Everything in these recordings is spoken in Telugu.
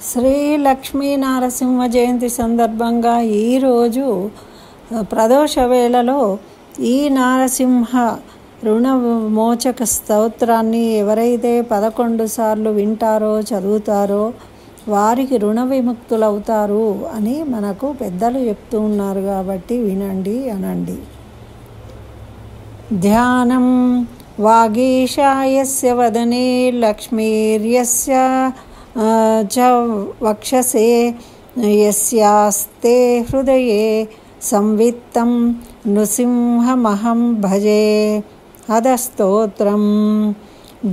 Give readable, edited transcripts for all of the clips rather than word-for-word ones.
శ్రీ లక్ష్మీ నరసింహ జయంతి సందర్భంగా ఈరోజు ప్రదోష వేళలో ఈ నారసింహ రుణ మోచక స్తోత్రాన్ని ఎవరైతే 11 సార్లు వింటారో చదువుతారో వారికి రుణ విముక్తులవుతారు అని మనకు పెద్దలు చెప్తూ ఉన్నారు. కాబట్టి వినండి, అనండి. ధ్యానం వాగీశాయస్య వదనే లక్ష్మీర్యస్య చ వక్షసే యస్యాస్తే హృదయే సంవిత్తం నృసింహమహం భజే. అదస్తోత్రం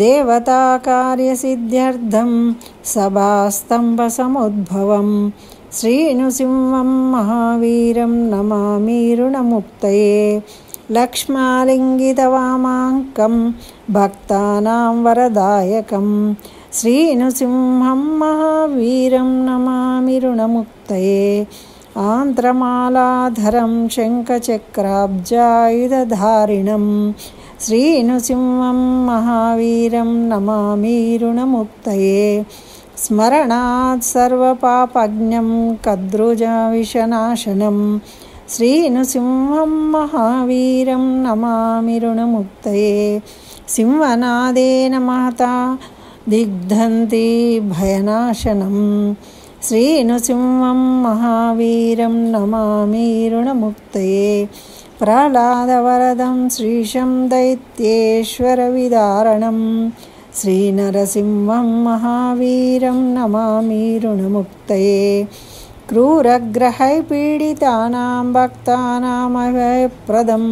దేవతాకార్యసిద్ధ్యర్థం సభాస్తంభసముద్భవం శ్రీనృసింహం మహావీరం నమామి రుణముక్తయే. లక్ష్మాలింగితవామాంకం భక్తానాం వరదాయకం శ్రీనృసింహం మహావీరం నమామి రుణముక్తయే. ఆంత్రమాలాధరం శంఖచక్రాబ్జాయుధధారిణం శ్రీనృసింహం మహావీరం నమామి రుణముక్తయే. స్మరణాత్ సర్వపాపజ్ఞం కద్రుజవిషనాశనం శ్రీనృసింహం మహావీరం నమామి రుణముక్తయే. సింహనాదేన మహతా దిగ్ధంతి భయనాశనం శ్రీనృసింహం మహావీరం నమామి రుణముక్తయే. ప్రహ్లాదవరదం శ్రీశం దైత్యేశ్వర విదారణం శ్రీనరసింహం మహావీరం నమామి రుణముక్తయే. క్రూరగ్రహై పీడితానాం భక్తానాం అభయప్రదం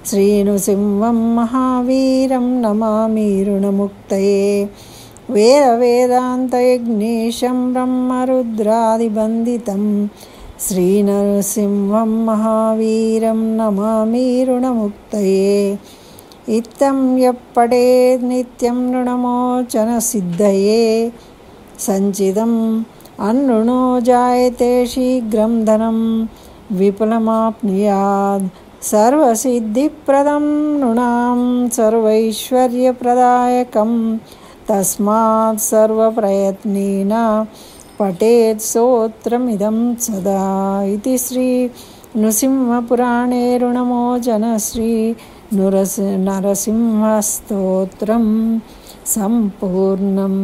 శ్రీనృసింహం మహావీరం నమామి రుణముక్తయే. వేదవేదాంతయజ్ఞేశం బ్రహ్మరుద్రాదిబంధితం శ్రీనరసింహం మహావీరం నమామి రుణముక్తయే. ఇత్తం యప్పఠేత్ నిత్యం రుణమోచన సిద్ధయే సంచితం అనృణో జాయతే శీఘ్రం ధనం విపులమాప్నుయాద్. సర్వసిద్ధిప్రదం నృణాం సర్వైశ్వర్యప్రదాయకం తస్మాత్ సర్వప్రయత్నేన పఠేత్ స్తోత్రమిదం సదా. ఇది శ్రీ నృసింహపురాణే రుణమోచన శ్రీ నరసింహ స్తోత్రం సంపూర్ణం.